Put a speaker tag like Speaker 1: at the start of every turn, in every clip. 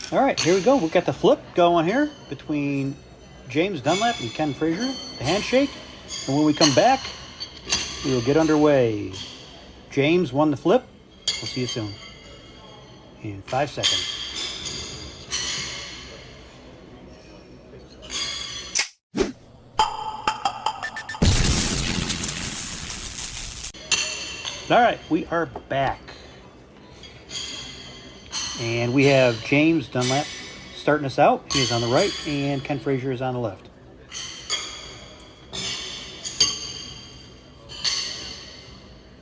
Speaker 1: All right, here we go. We've got the flip going here between James Dunlap and Ken Fraser, the handshake. And when we come back, we will get underway. James won the flip. We'll see you soon. In 5 seconds. All right, we are back. And we have James Dunlap starting us out. He is on the right, and Ken Fraser is on the left.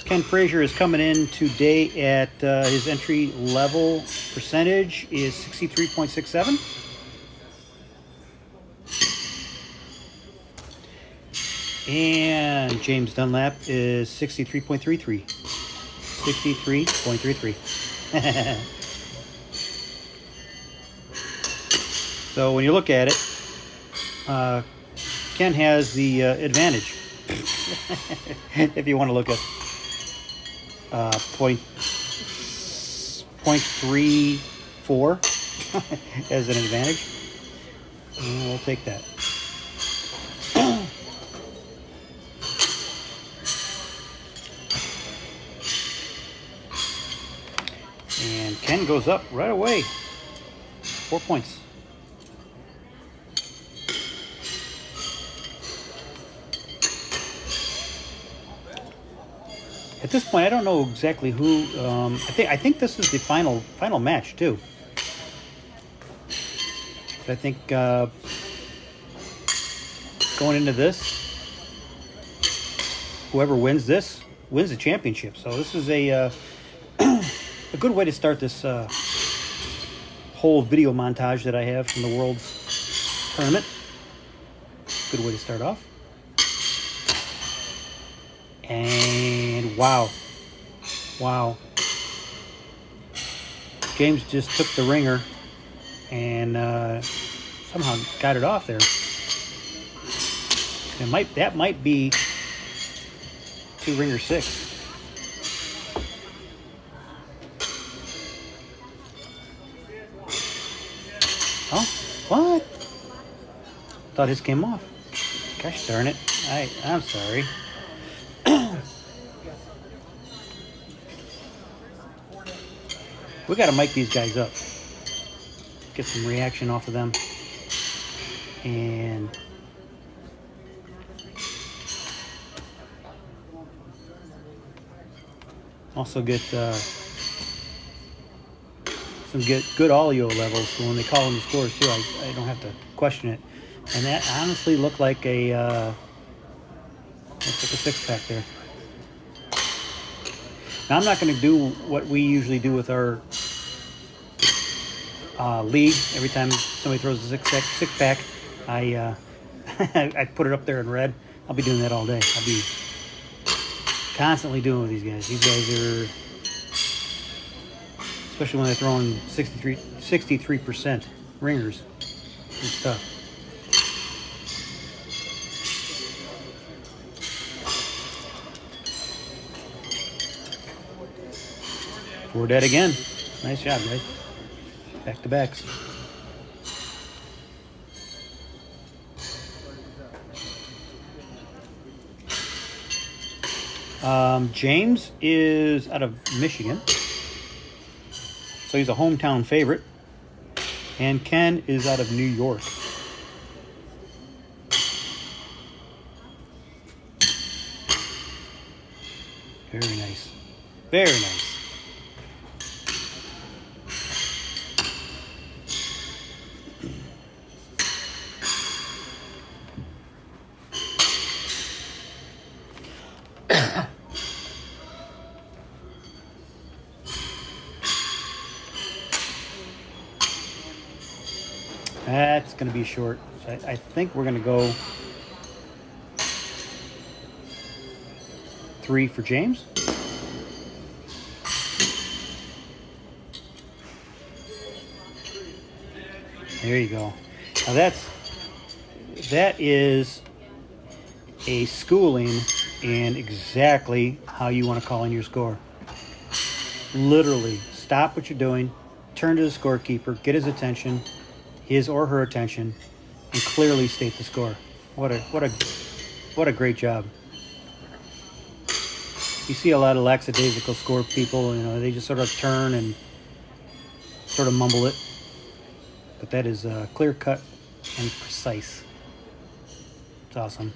Speaker 1: Ken Fraser is coming in today at his entry level percentage is 63.67. And James Dunlap is 63.33. 63.33. So when you look at it, Ken has the advantage. If you want to look at 0.34 as an advantage, and we'll take that. And Ken goes up right away. 4 points. At this point, I don't know exactly who. I think this is the final match too. But I think going into this, whoever wins this wins the championship. So this is a good way to start this whole video montage that I have from the World's Tournament. Good way to start off. And wow. James just took the ringer and somehow got it off there. That might be 2 ringer 6. Oh, what? Thought his came off. Gosh darn it. I'm sorry. We got to mic these guys up. Get some reaction off of them. And also get some good audio levels so when they call in the scores too, I don't have to question it. And that honestly looked like a 6-pack there. Now, I'm not going to do what we usually do with our league. Every time somebody throws a six-pack, I I put it up there in red. I'll be doing that all day. I'll be constantly doing with these guys. These guys are, especially when they're throwing 63% ringers. It's tough. We're dead again. Nice job, guys. Back to backs. James is out of Michigan, so he's a hometown favorite. And Ken is out of New York. Very nice. Very nice. That's going to be short. I think we're going to go 3 for James. There you go. Now that is a schooling in exactly how you want to call in your score. Literally, stop what you're doing turn to the scorekeeper, get his attention, his or her attention, and clearly state the score. What a great job. You see a lot of lackadaisical score people, you know, they just sort of turn and sort of mumble it. But that is clear cut and precise. It's awesome.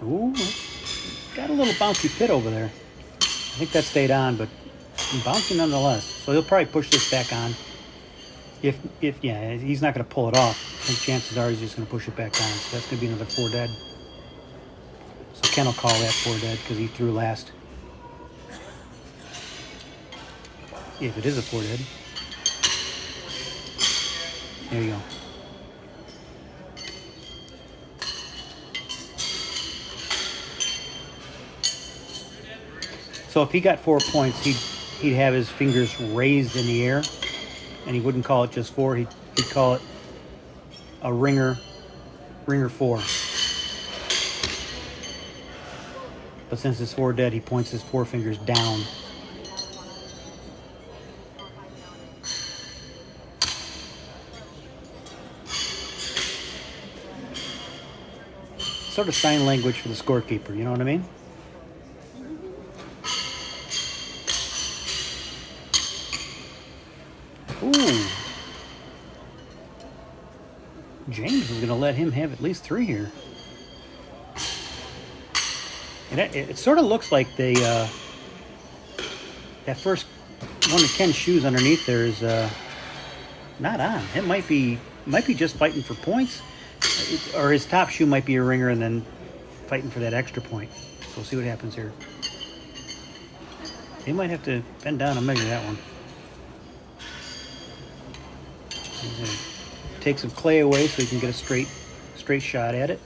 Speaker 1: Ooh, got a little bouncy pit over there. I think that stayed on, but bouncing nonetheless. So he'll probably push this back on. If yeah, he's not going to pull it off. I think chances are he's just going to push it back on. So that's going to be another 4 dead. So Ken will call that 4 dead because he threw last. If it is a 4 dead. There you go. So if he got 4 points, he'd have his fingers raised in the air, and he wouldn't call it just 4. He'd call it a ringer 4. But since it's 4 dead, he points his 4 fingers down. Sort of sign language for the scorekeeper, you know what I mean? Ooh. James is going to let him have at least 3 here. And it sort of looks like they, that first one of Ken's shoes underneath there is not on. It might be just fighting for points, or his top shoe might be a ringer and then fighting for that extra point. So we'll see what happens here. He might have to bend down and measure that one. Take some clay away so he can get a straight shot at it.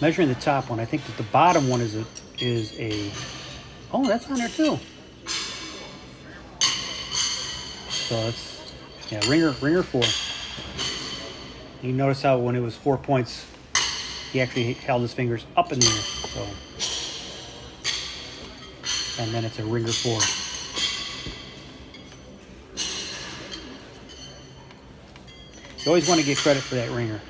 Speaker 1: Measuring the top one, I think that the bottom one is a oh, that's on there too. So it's, yeah, ringer 4. You notice how when it was 4 points, he actually held his fingers up in the air. So, and then it's a ringer 4. You always want to get credit for that ringer.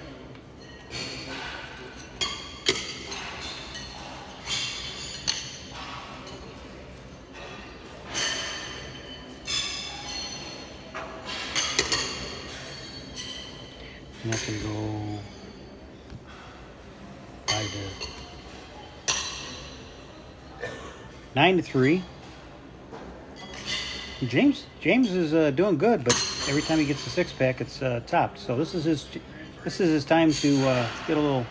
Speaker 1: And that's going to go 5 to 9-3. James is doing good, but every time he gets a 6-pack, it's topped. So this is his time to get a little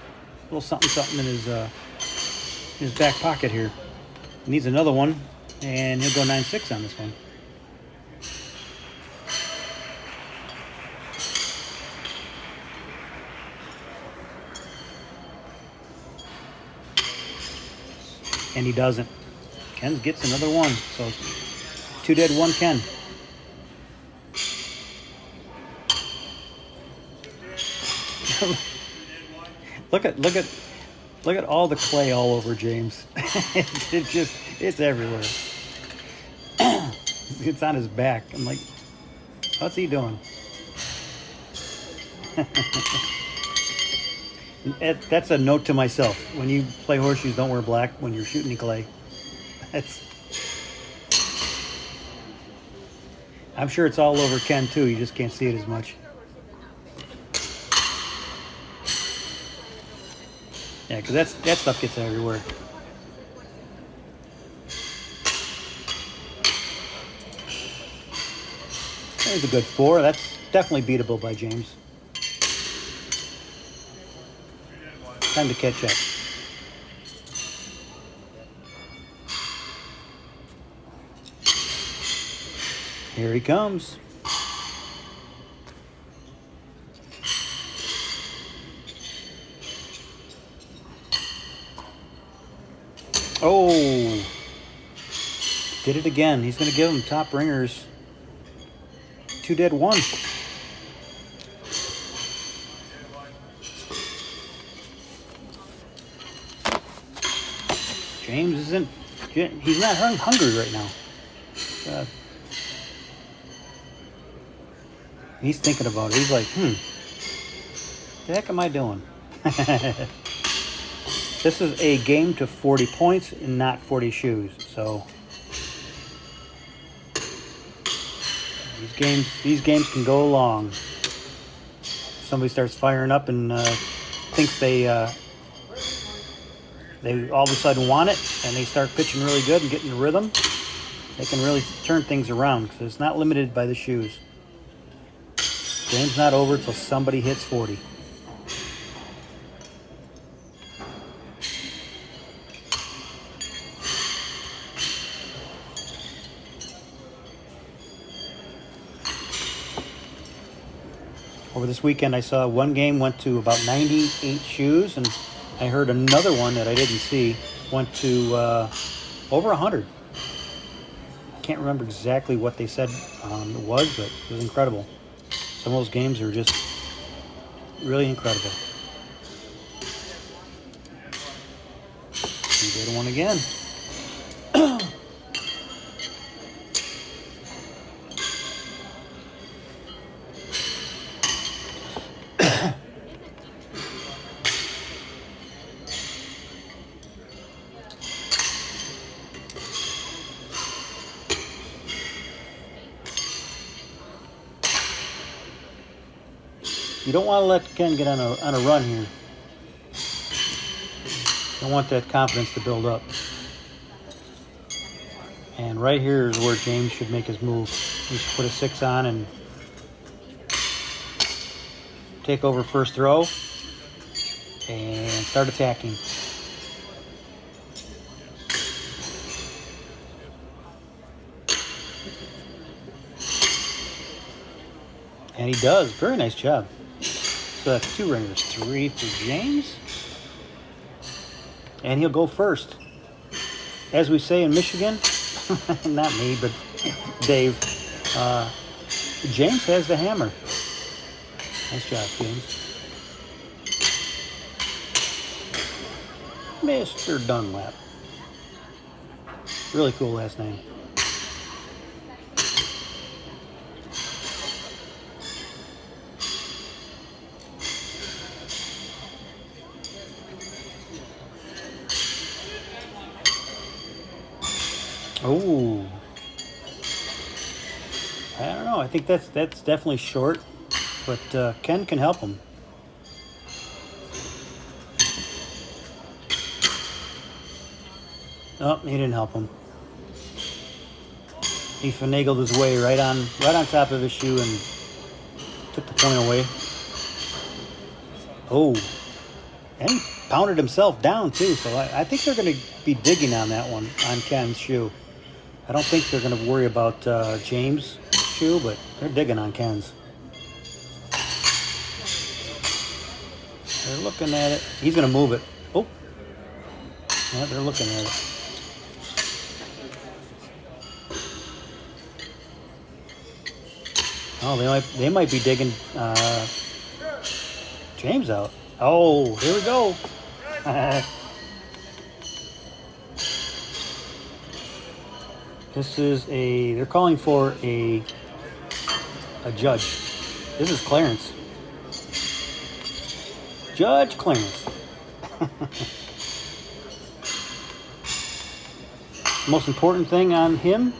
Speaker 1: something in his back pocket here. He needs another one, and he'll go 9-6 on this one. And he doesn't. Ken gets another one. So 2 dead, 1 Ken. Look at all the clay all over James. It's everywhere. It's on his back. I'm like, what's he doing? That's a note to myself. When you play horseshoes, don't wear black when you're shooting clay. I'm sure it's all over Ken too. You just can't see it as much. Yeah, because that stuff gets everywhere. There's a good 4. That's definitely beatable by James. Time to catch up. Here he comes. Oh, Did it again. He's going to give him top ringers. 2 dead 1. James isn't. He's not hungry right now. He's thinking about it. He's like, the heck am I doing? This is a game to 40 points and not 40 shoes. So these games can go long. Somebody starts firing up and thinks they all of a sudden want it, and they start pitching really good and getting the rhythm. They can really turn things around because it's not limited by the shoes. Game's not over until somebody hits 40. Over this weekend, I saw one game went to about 98 shoes, and I heard another one that I didn't see went to over 100. I can't remember exactly what they said it was, but it was incredible. Some of those games are just really incredible. We did one again. You don't want to let Ken get on a run here. You don't want that confidence to build up. And right here is where James should make his move. He should put a 6 on and take over first throw and start attacking. And he does. Very nice job. So that's 2 ringers. 3 for James. And he'll go first. As we say in Michigan, not me, but Dave, James has the hammer. Nice job, James. Mr. Dunlap. Really cool last name. Oh, I don't know. I think that's definitely short, but Ken can help him. Oh, he didn't help him. He finagled his way right on top of his shoe and took the point away. Oh, and he pounded himself down too. So I think they're going to be digging on that one on Ken's shoe. I don't think they're going to worry about James' shoe, but they're digging on Ken's. They're looking at it. He's going to move it. Oh. Yeah, they're looking at it. Oh, they might be digging James out. Oh, here we go. This is they're calling for a judge. This is Clarence. Judge Clarence. Most important thing on him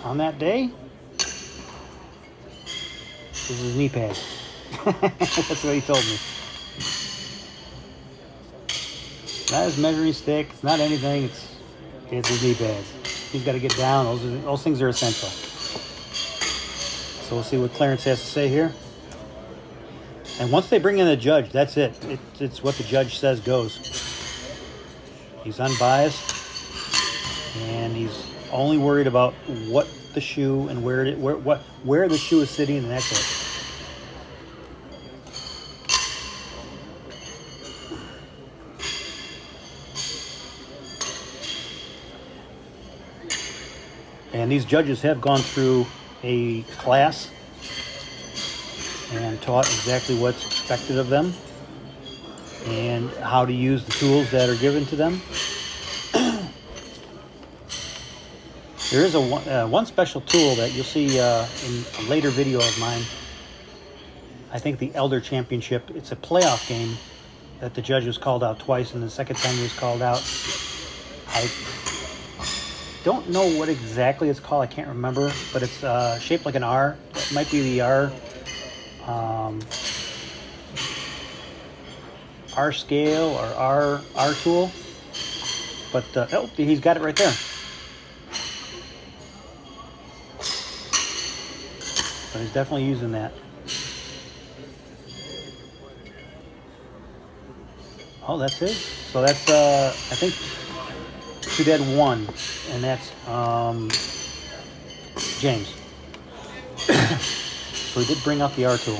Speaker 1: on that day is his knee pad. That's what he told me. Not his measuring stick. It's not anything. It's his knee pads. He's got to get down. Those things are essential. So we'll see what Clarence has to say here. And once they bring in the judge, that's it. It's what the judge says goes. He's unbiased, and he's only worried about what the shoe and where the shoe is sitting, and that's it. And these judges have gone through a class and taught exactly what's expected of them and how to use the tools that are given to them. There is one special tool that you'll see in a later video of mine. I think the Elder Championship. It's a playoff game that the judge was called out twice, and the second time he was called out, I don't know what exactly it's called. I can't remember, but it's shaped like an R. It might be the R scale or R tool. But oh, he's got it right there. But he's definitely using that. Oh, that's his. So that's I think 2 dead 1, and that's James. So he did bring out the R tool.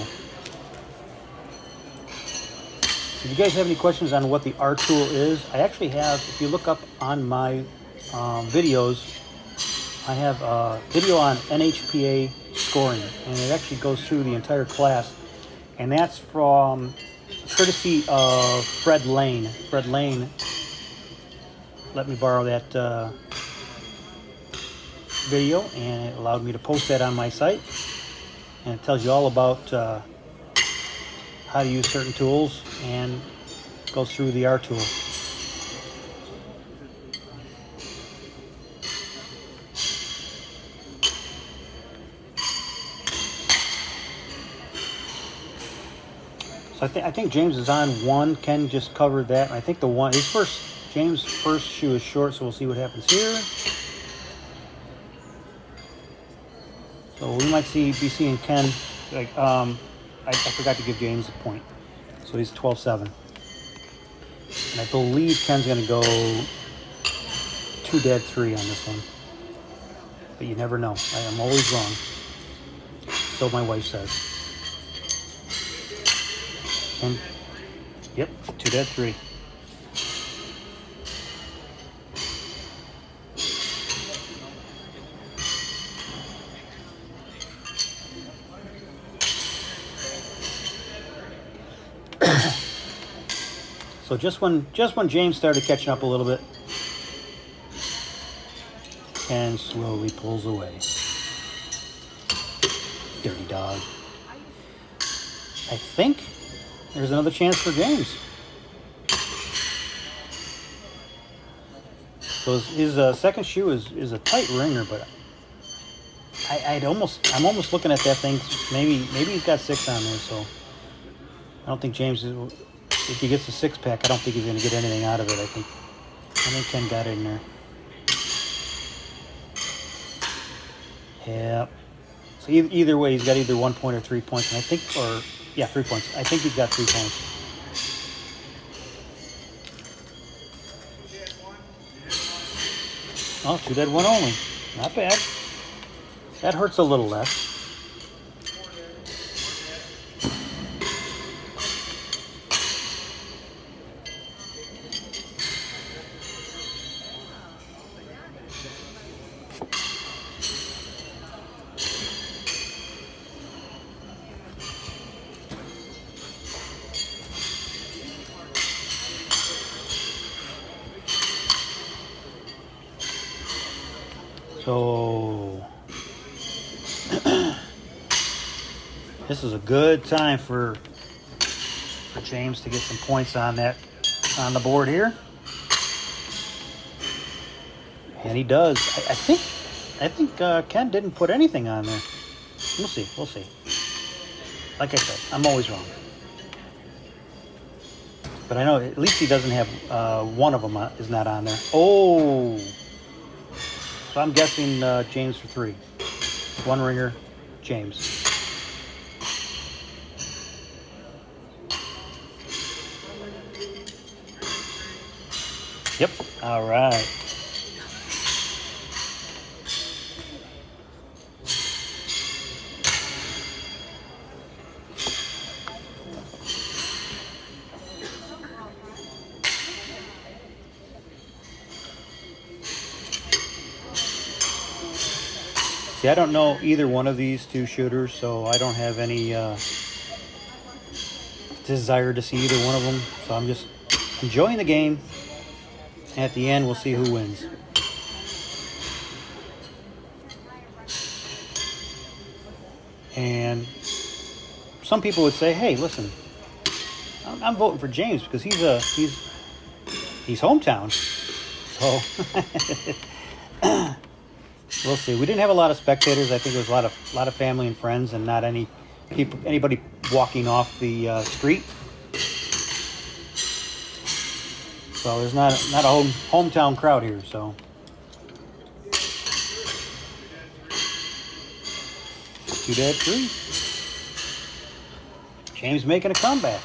Speaker 1: If you guys have any questions on what the R tool is, I actually have, if you look up on my videos, I have a video on NHPA scoring, and it actually goes through the entire class, and that's from courtesy of Fred Lane. Fred Lane let me borrow that video, and it allowed me to post that on my site, and it tells you all about how to use certain tools and goes through the R tool. So I think James is on 1. Ken just covered that. I think James' first shoe is short, so we'll see what happens here. So we might be seeing Ken. Like I forgot to give James a point, so he's 12-7. And I believe Ken's going to go 2 dead 3 on this one, but you never know. I am always wrong. So my wife says. And yep, 2 dead 3. So just when James started catching up a little bit, Ken slowly pulls away. Dirty dog. I think there's another chance for James. So his second shoe is a tight ringer, but I'm almost looking at that thing. Maybe he's got 6 on there, so I don't think James is. If he gets a 6-pack, I don't think he's going to get anything out of it. I think Ken got it in there. Yeah. So either way, he's got either 1 point or 3 points, and 3 points. I think he's got 3 points. Oh, 2 dead 1 only. Not bad. That hurts a little less. So this is a good time for James to get some points on the board here, and he does. I think Ken didn't put anything on there. We'll see. Like I said, I'm always wrong, but I know at least he doesn't have one of them is not on there. Oh. So I'm guessing James for 3. 1 ringer, James. Yep. All right. See, I don't know either one of these two shooters, so I don't have any desire to see either one of them. So I'm just enjoying the game. At the end, we'll see who wins. And some people would say, "Hey, listen, I'm voting for James because he's hometown." So we'll see. We didn't have a lot of spectators. I think there was a lot of family and friends, and not anybody walking off the street. So there's not a hometown crowd here. So Two Dead 3. James making a comeback.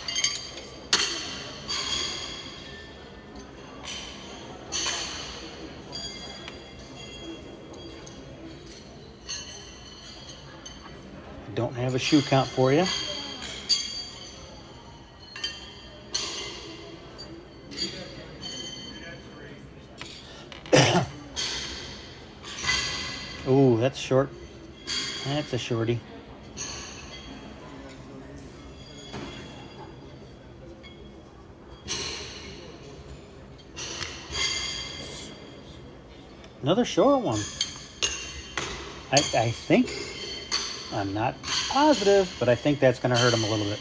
Speaker 1: Don't have a shoe count for you. Ooh, that's short. That's a shorty. Another short one. I think, I'm not positive, but I think that's going to hurt him a little bit.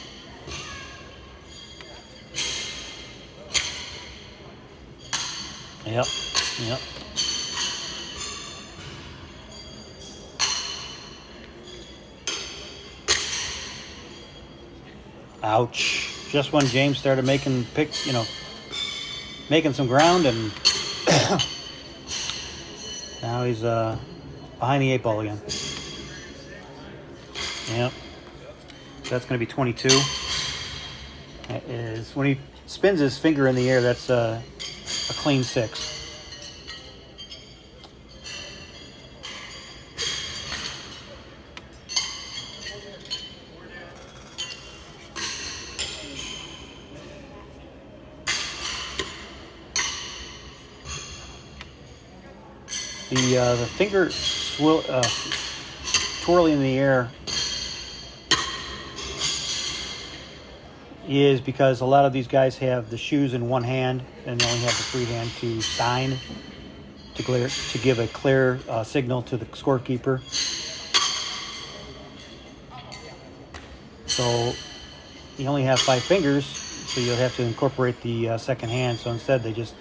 Speaker 1: Yep. Ouch. Just when James started making some ground, and now he's behind the 8 ball again. Yep. That's going to be 22. That is, when he spins his finger in the air, that's a clean 6. The finger twirling in the air is because a lot of these guys have the shoes in one hand and they only have the free hand to sign, to give a clear signal to the scorekeeper. So you only have 5 fingers, so you'll have to incorporate the second hand. So instead, they just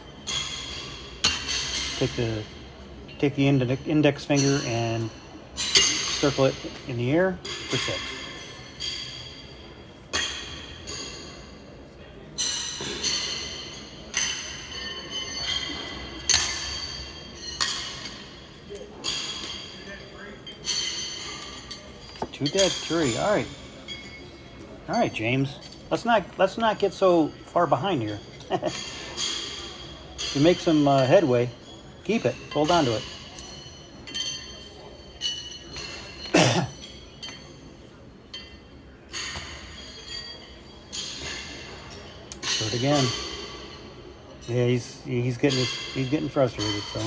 Speaker 1: take the index finger and circle it in the air for 6. Two Dead 3. All right, James. Let's not get so far behind here. To make some headway, keep it. Hold on to it. Short again. Yeah, he's getting frustrated. So.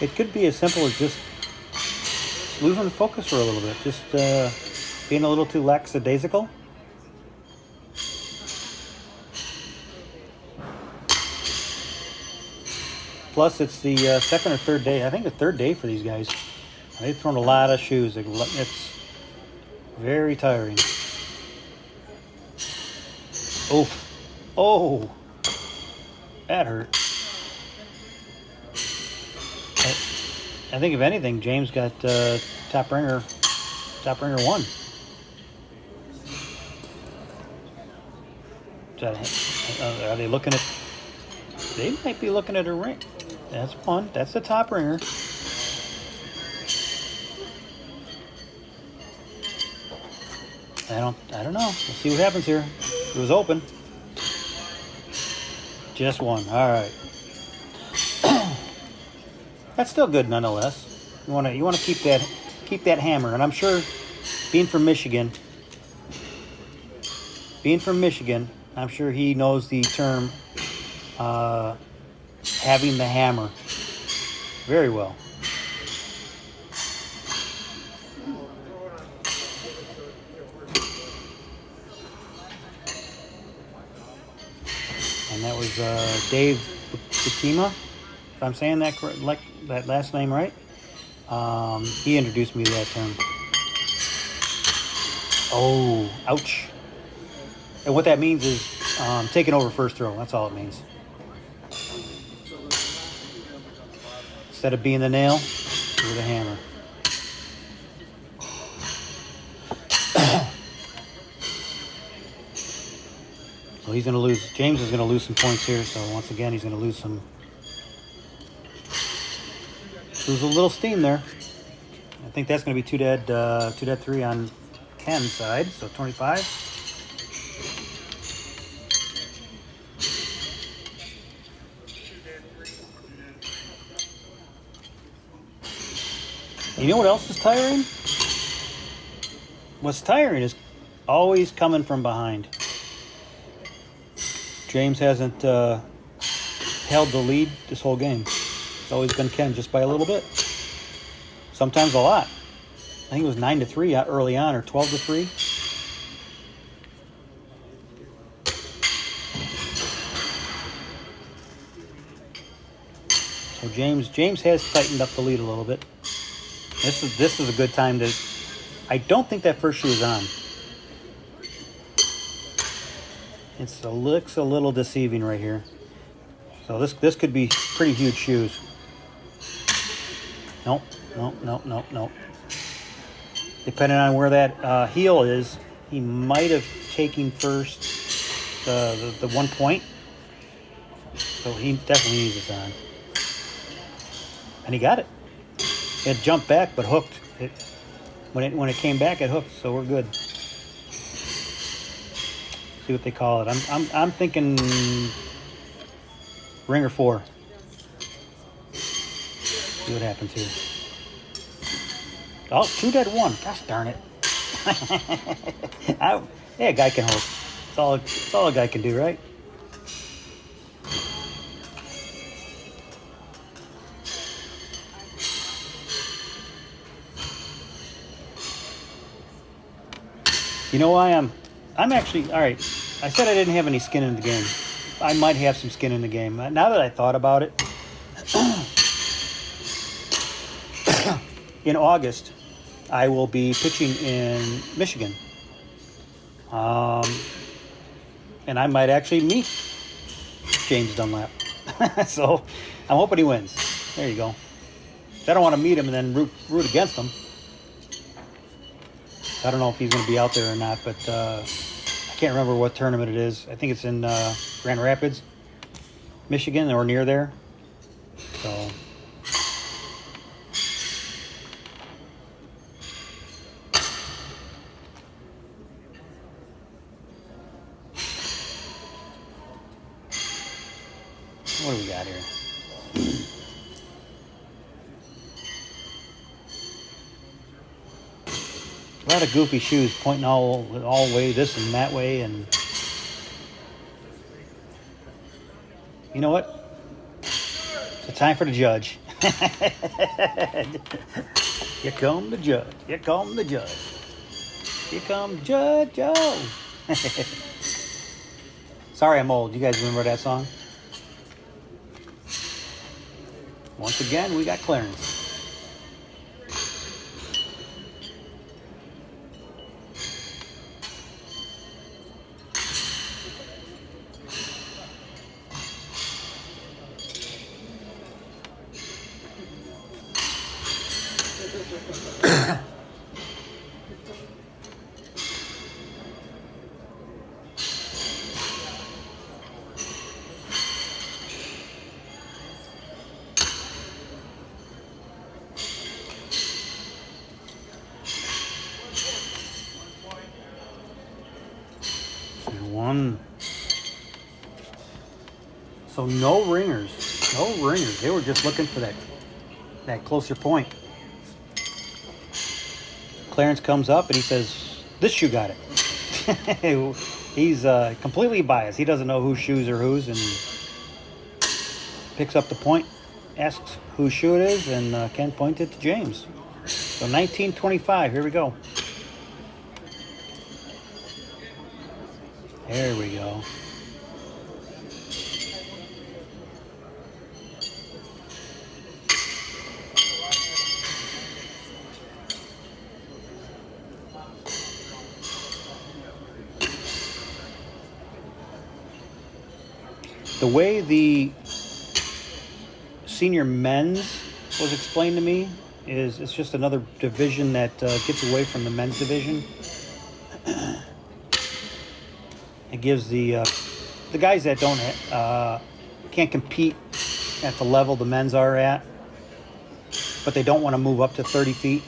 Speaker 1: It could be as simple as just losing the focus for a little bit, just being a little too lackadaisical. Plus, it's the second or third day. I think the third day for these guys. They've thrown a lot of shoes. It's very tiring. Oh, that hurt. I think if anything, James got top ringer 1. Are they looking at? They might be looking at a ring. That's 1. That's the top ringer. I don't know. We'll see what happens here. It was open. Just 1. All right. That's still good nonetheless. You want to keep that hammer, and I'm sure, being from Michigan, being from Michigan, I'm sure he knows the term having the hammer very well. And that was Dave Fatima, if I'm saying that correct, like that last name right. He introduced me to that term. Oh, ouch. And what that means is taking over first throw. That's all it means. Instead of being the nail, you're the hammer. So he's going to lose. James is going to lose some points here. So once again, he's going to lose a little steam there. I think that's going to be 2 dead 3 on Ken's side. So 25. You know what else is tiring? What's tiring is always coming from behind. James hasn't held the lead this whole game. It's always been Ken just by a little bit. Sometimes a lot. I think it was 9-3 early on, or 12-3. So James has tightened up the lead a little bit. This is a good time to. I don't think that first shoe is on. It looks a little deceiving right here. So this could be pretty huge shoes. Nope. Depending on where that heel is, he might have taken first the 1 point. So he definitely needs this on. And he got it. It jumped back, but hooked. When it came back, it hooked. So we're good. See what they call it. I'm thinking ringer 4. See what happens here. Oh, 2 dead 1. Gosh darn it. Yeah, a guy can hold. It's all a guy can do, right? You know why I'm actually, all right, I said I didn't have any skin in the game. I might have some skin in the game. Now that I thought about it, in August, I will be pitching in Michigan. And I might actually meet James Dunlap. So I'm hoping he wins. There you go. I don't want to meet him and then root against him. I don't know if he's going to be out there or not, but I can't remember what tournament it is. I think it's in Grand Rapids, Michigan, or near there. So, what do we got here? A lot of goofy shoes pointing all way this and that way, and you know what? It's time for the judge. Here come the judge. Here come the judge. Here come Judge Joe. Sorry, I'm old. You guys remember that song? Once again, we got Clarence. One. So no ringers. No ringers. They were just looking for that closer point. Clarence comes up and he says, "This shoe got it." He's completely biased. He doesn't know whose shoes are whose, and picks up the point, asks whose shoe it is, and Ken points it to James. So 1925, here we go. There we go. The way the senior men's was explained to me is it's just another division that gets away from the men's division. It gives the guys that can't compete at the level the men's are at, but they don't want to move up to 30 feet.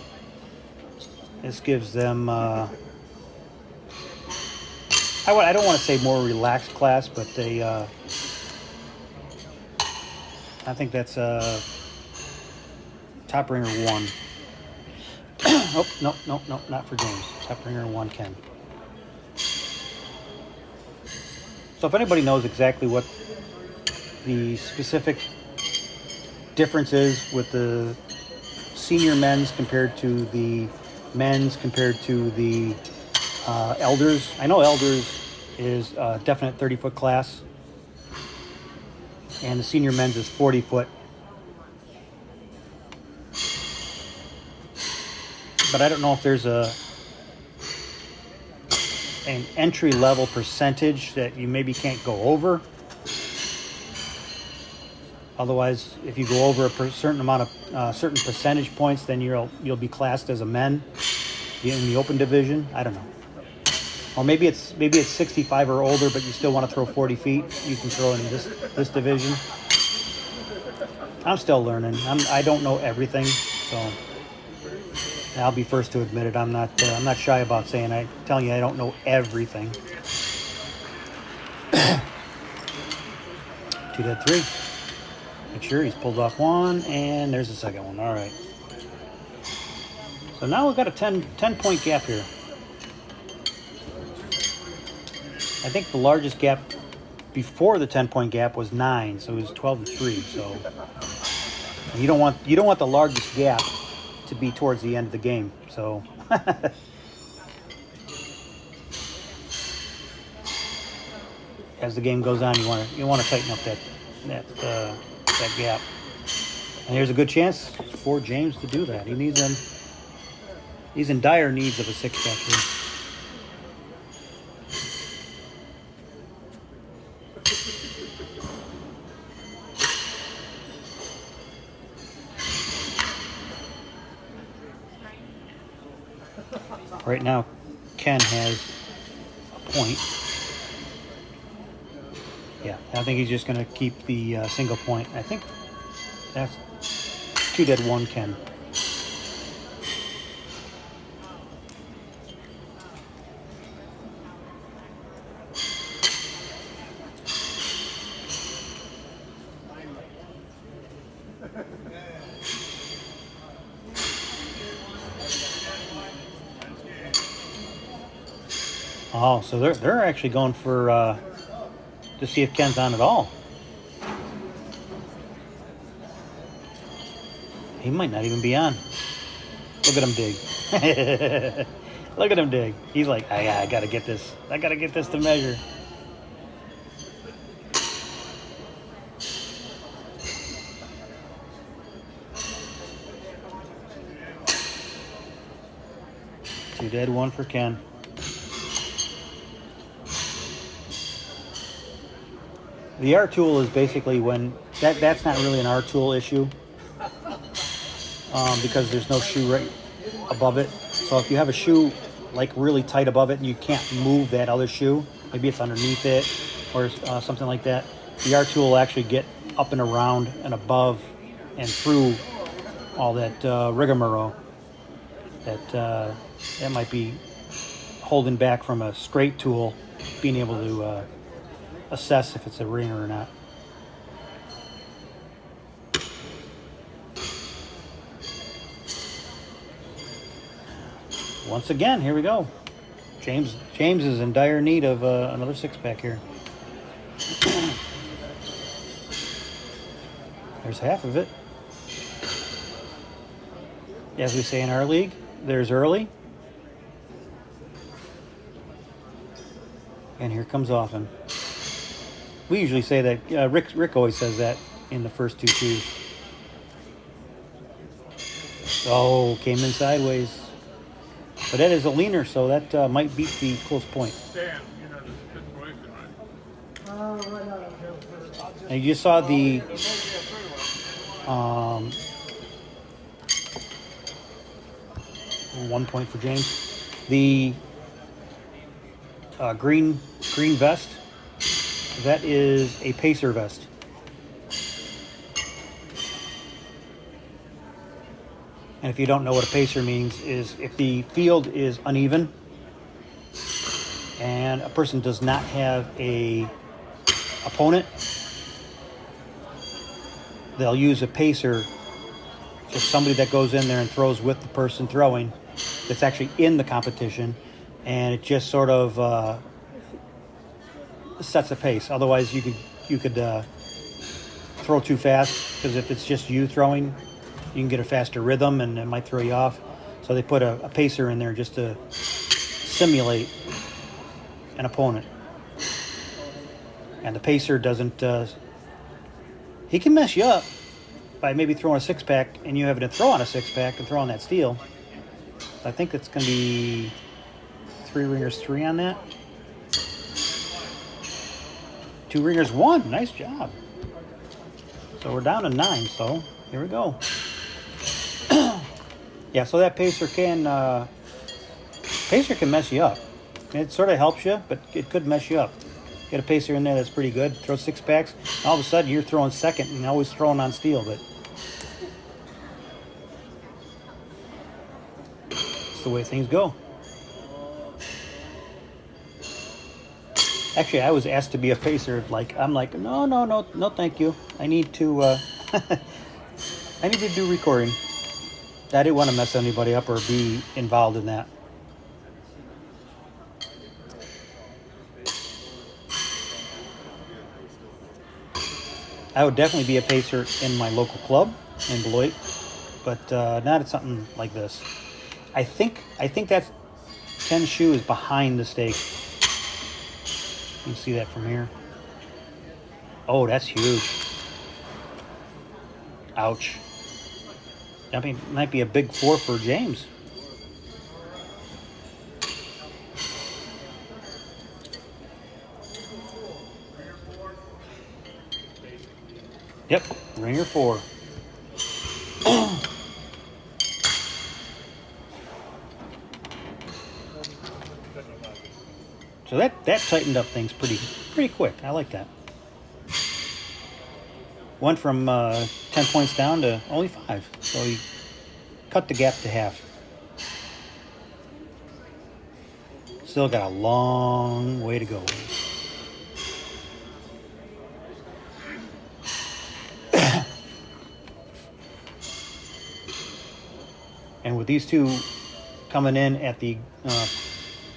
Speaker 1: This gives them I don't want to say more relaxed class, but they I think that's Top Ringer 1. Oh, no, not for James. Top Ringer 1 Ken. So if anybody knows exactly what the specific difference is with the senior men's compared to the men's compared to the elders. I know elders is a definite 30-foot class, and the senior men's is 40-foot. But I don't know if there's an entry-level percentage that you maybe can't go over. Otherwise, if you go over a certain amount of certain percentage points, then you'll be classed as a men in the open division. I don't know. Or maybe it's 65 or older, but you still want to throw 40 feet. You can throw in this division. I'm still learning. I don't know everything, so I'll be first to admit it. I'm not shy about telling you I don't know everything. 2 dead 3. Make sure he's pulled off one, and there's the second one. All right. So now we've got a 10-point gap here. I think the largest gap before the 10-point gap was 9, so it was 12-3. So you don't want the largest gap to be towards the end of the game. So as the game goes on, you want to tighten up that gap. And here's a good chance for James to do that. He's in dire needs of a 6-pack here. Right now, Ken has a point. Yeah, I think he's just going to keep the single point. I think that's 2 dead 1 Ken. Oh, so they're actually going for to see if Ken's on at all. He might not even be on. Look at him dig. Look at him dig. He's like, I gotta get this. I gotta get this to measure. Two dead, 1 for Ken. The R tool is basically when that's not really an R tool issue because there's no shoe right above it. So if you have a shoe like really tight above it and you can't move that other shoe, maybe it's underneath it or something like that, the R tool will actually get up and around and above and through all that rigmarole that might be holding back from a straight tool being able to assess if it's a ringer or not. Once again, here we go. James is in dire need of another six-pack here. There's half of it. As we say in our league, there's early. And here comes often. We usually say that, Rick always says that in the first two twos. Oh, came in sideways. But that is a leaner, so that might beat the close point.
Speaker 2: Dan, you know the situation, right?
Speaker 1: And you just saw the 1 point for James. The green vest, that is a pacer vest. And if you don't know what a pacer means, is if the field is uneven and a person does not have a opponent, they'll use a pacer, just somebody that goes in there and throws with the person throwing that's actually in the competition, and it just sort of sets a pace. Otherwise, you could throw too fast, because if it's just you throwing, you can get a faster rhythm and it might throw you off. So they put a pacer in there just to simulate an opponent. And the pacer doesn't, he can mess you up by maybe throwing a six-pack and you having to throw on a six-pack and throw on that steel. I think that's going to be 3 ringers 3 on that. 2 ringers 1. Nice job. So we're down to 9, so here we go. Yeah, so that pacer can mess you up. It sort of helps you, but it could mess you up. Get a pacer in there that's pretty good. Throw 6-packs. All of a sudden, you're throwing second and always throwing on steel, but it's the way things go. Actually, I was asked to be a pacer. I'm like, no, thank you. I need to do recording. I didn't want to mess anybody up or be involved in that. I would definitely be a pacer in my local club in Beloit, but not at something like this. I think that Ken's shoe is behind the stake. You can see that from here. Oh, that's huge. Ouch. That might be a big 4 for James. Yep, ringer 4. So that tightened up things pretty quick. I like that. Went from 10 points down to only 5. So he cut the gap to half. Still got a long way to go. And with these two coming in at the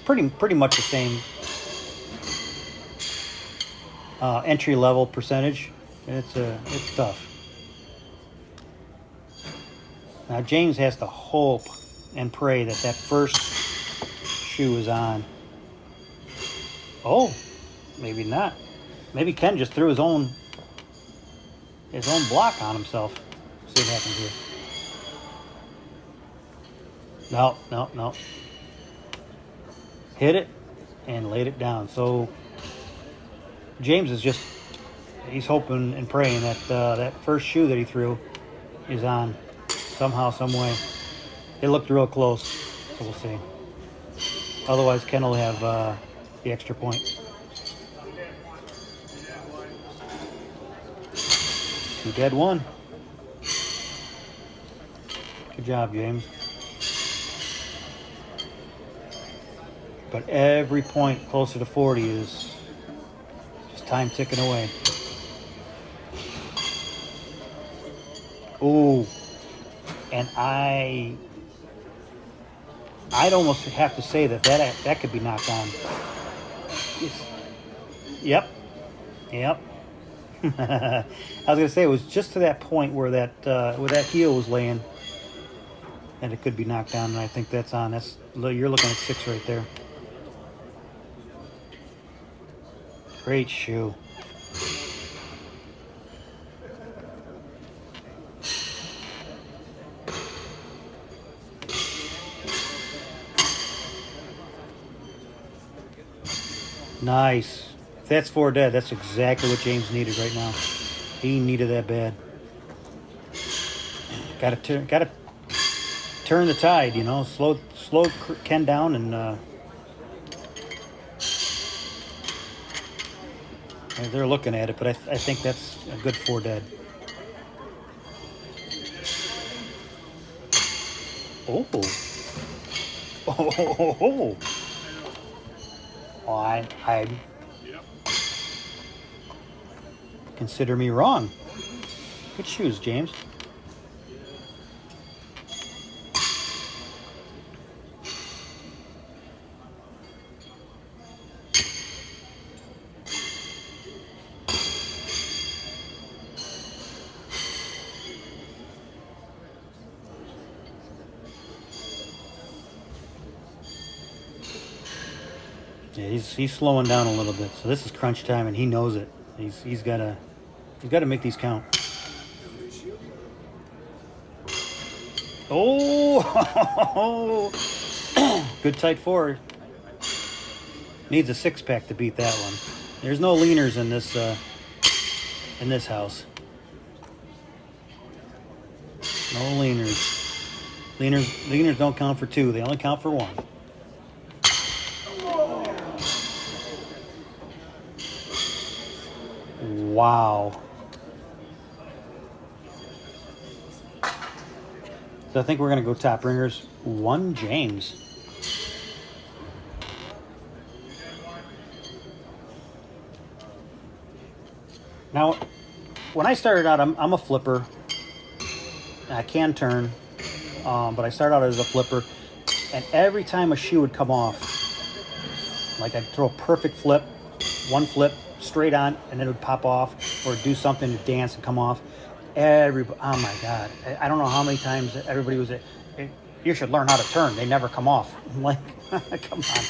Speaker 1: pretty much the same entry level percentage, it's tough. Now James has to hope and pray that first shoe is on. Oh, maybe not. Maybe Ken just threw his own block on himself. See what happens here. No. Hit it and laid it down. So James is he's hoping and praying that that first shoe that he threw is on somehow, some way. It looked real close, so we'll see. Otherwise, Ken will have the extra point. Two dead, 1. Good job, James. But every point closer to 40 is just time ticking away. Ooh. And I'd almost have to say that could be knocked on. Yep, yep. I was gonna say it was just to that point where that heel was laying, and it could be knocked down. And I think that's on. You're looking at 6 right there. Great shoe. Nice. If that's 4 dead, that's exactly what James needed right now. He needed that bad. Gotta turn the tide, you know. Slow Ken down and they're looking at it, but I think that's a good 4 dead. Oh. Oh. I consider me wrong. Good shoes, James. Yeah, he's slowing down a little bit. So this is crunch time, and he knows it. He's gotta make these count. Oh, good tight 4. Needs a 6-pack to beat that one. There's no leaners in this house. No leaners. Leaners don't count for 2. They only count for 1. Wow. So I think we're going to go top ringers. 1 James. Now, when I started out, I'm a flipper. I can turn, but I started out as a flipper. And every time a shoe would come off, like I'd throw a perfect flip, 1 flip, straight on, and then it would pop off, or do something to dance and come off. Oh my God. I don't know how many times everybody was, you should learn how to turn. They never come off. I'm like, come on.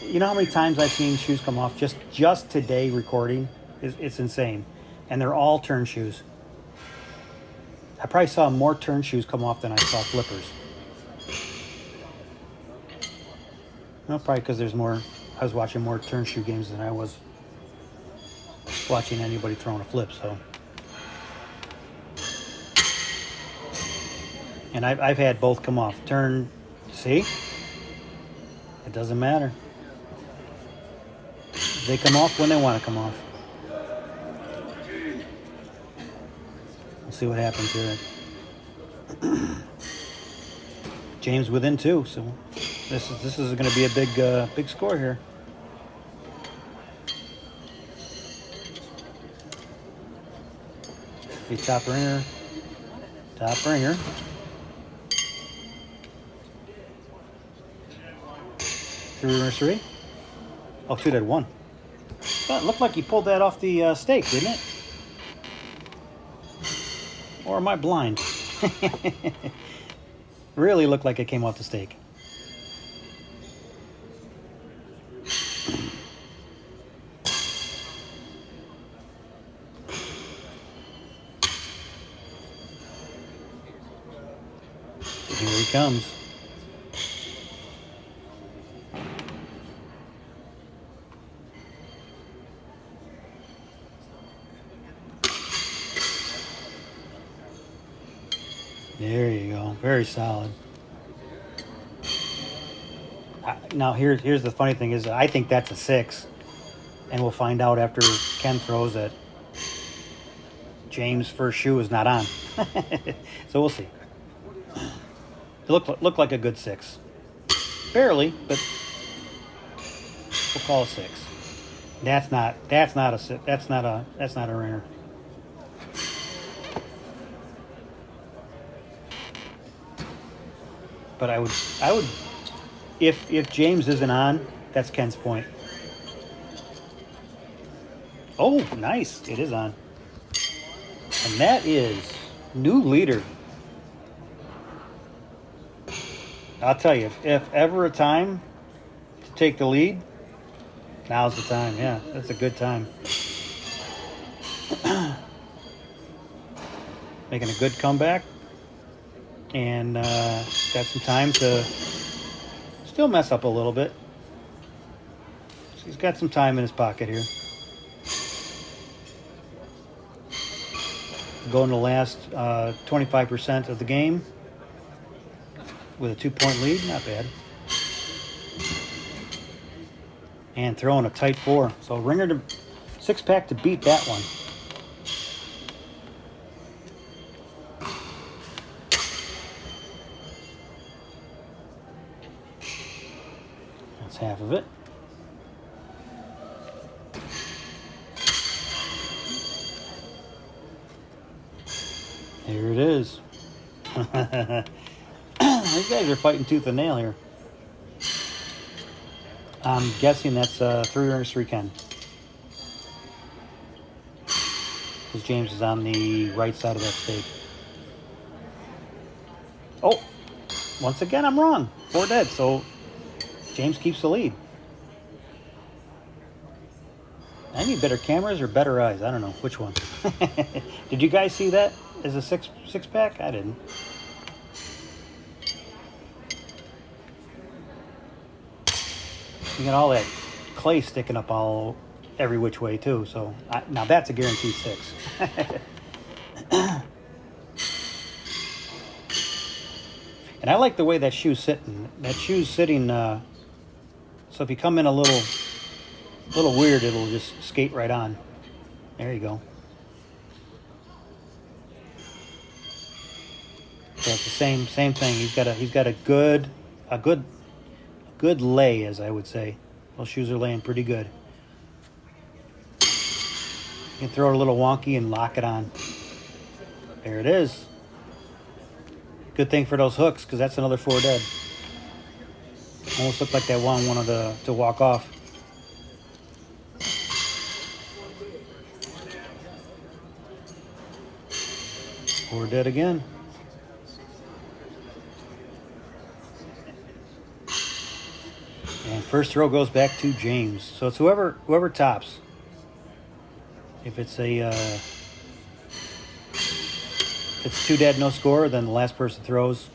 Speaker 1: You know how many times I've seen shoes come off just today recording? It's insane. And they're all turn shoes. I probably saw more turn shoes come off than I saw flippers. Well, probably because I was watching more turn shoe games than I was watching anybody throwing a flip, so. And I've had both come off. Turn, see? It doesn't matter. They come off when they want to come off. We'll see what happens here. James within 2, so this is going to be a big score here. See, top ringer. 3 ringers 3. Oh, 2 dead 1. Well, it looked like he pulled that off the stake, didn't it? Or am I blind? Really looked like it came off the stake. Here he comes. There you go. Very solid. Now here's the funny thing is I think that's a 6, and we'll find out after Ken throws that James' first shoe is not on. So we'll see. It looked like a good 6, barely, but we'll call it 6. That's not a ringer. But I would if James isn't on, that's Ken's point. Oh, nice. It is on. And that is new leader. I'll tell you, if ever a time to take the lead, now's the time. Yeah, that's a good time. Making a good comeback. And got some time to still mess up a little bit. So he's got some time in his pocket here. Going to the last 25% of the game with a 2-point lead, not bad. And throwing a tight 4. So ringer to 6-pack to beat that one. That's half of it. Here it is. These guys are fighting tooth and nail here. I'm guessing that's 3 ringers, 3 Ken. Because James is on the right side of that stake. Oh, once again I'm wrong. 4 dead, so James keeps the lead. I need better cameras or better eyes. I don't know which one. Did you guys see that as a six pack? I didn't. You got all that clay sticking up all every which way too. So now that's a guaranteed 6. And I like the way that shoe's sitting. That shoe's sitting. So if you come in a little weird, it'll just skate right on. There you go. So it's the same thing. He's got a good lay, as I would say. Those shoes are laying pretty good. You can throw it a little wonky and lock it on. There it is. Good thing for those hooks, because that's another 4 dead. Almost looked like that one wanted to walk off. Four dead again. And first throw goes back to James. So it's whoever tops. If it's if it's 2 dead, no score, then the last person throws.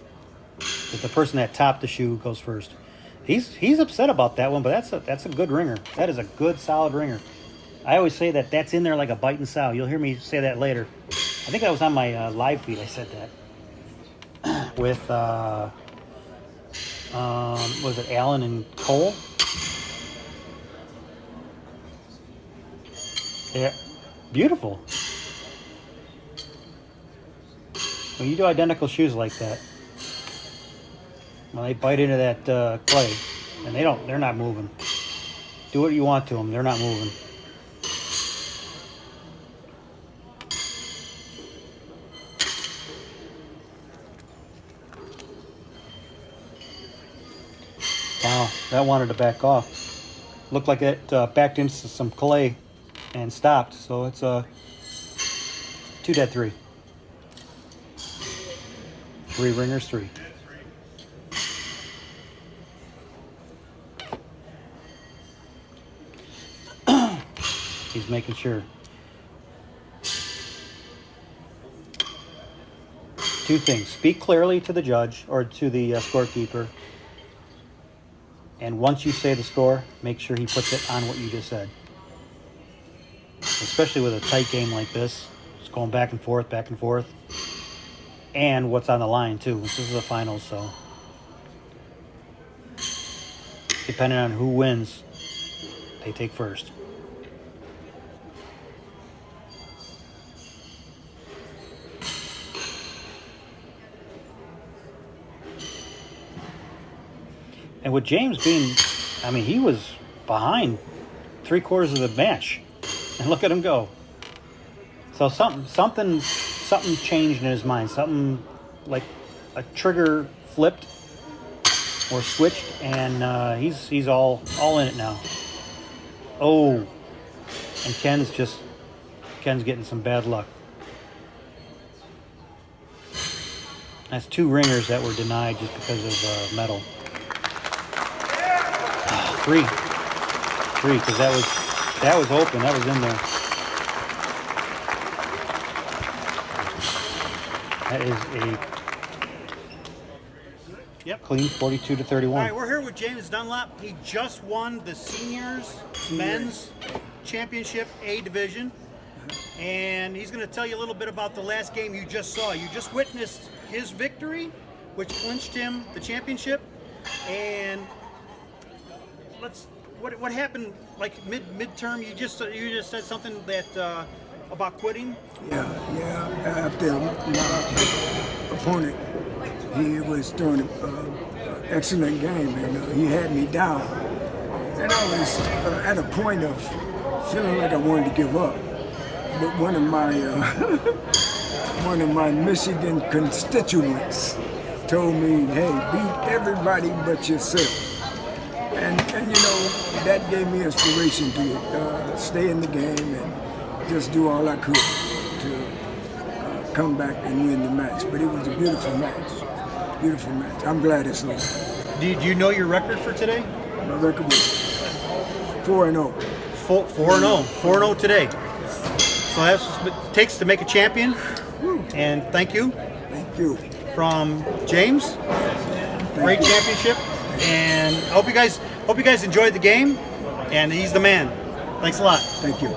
Speaker 1: But the person that topped the shoe goes first. He's upset about that one, but that's a good ringer. That is a good, solid ringer. I always say that's in there like a biting sow. You'll hear me say that later. I think that was on my live feed. I said that with was it Allen and Cole? Yeah, beautiful. When you do identical shoes like that, when they bite into that clay, and they're not moving. Do what you want to them, they're not moving. Wow, that wanted to back off. Looked like it backed into some clay and stopped. So it's a 2 dead 3. 3 ringers 3. He's making sure. 2 things. Speak clearly to the judge or to the scorekeeper. And once you say the score, make sure he puts it on what you just said. Especially with a tight game like this. It's going back and forth, back and forth. And what's on the line, too. This is the finals, so. Depending on who wins, they take first. And with James being, I mean, he was behind 3/4 of the match. And look at him go. So something changed in his mind. Something like a trigger flipped. or switched, and he's all in it now. Oh, and Ken's getting some bad luck. That's 2 ringers that were denied just because of metal. 3, because that was open. That was in there. That is a clean 42-31.
Speaker 3: All right, we're here with James Dunlap. He just won the seniors men's championship A division, and he's going to tell you a little bit about the last game you just saw. You just witnessed his victory, which clinched him the championship. And what happened like midterm? You just said something that about quitting.
Speaker 4: Yeah. After my opponent, he was doing an excellent game, and he had me down. And I was at a point of feeling like I wanted to give up. But one of my Michigan constituents told me, "Hey, beat everybody but yourself." And that gave me inspiration to stay in the game and just do all I could to come back and win the match. But it was a beautiful match. Beautiful match. I'm glad it's over.
Speaker 3: Do you know your record for today?
Speaker 4: My record was 4-0.
Speaker 3: 4-0. 4-0 today. So that's what it takes to make a champion. And thank you.
Speaker 4: Thank you.
Speaker 3: From James. Great championship. And I hope you guys enjoyed the game. And he's the man. Thanks a lot.
Speaker 4: Thank you.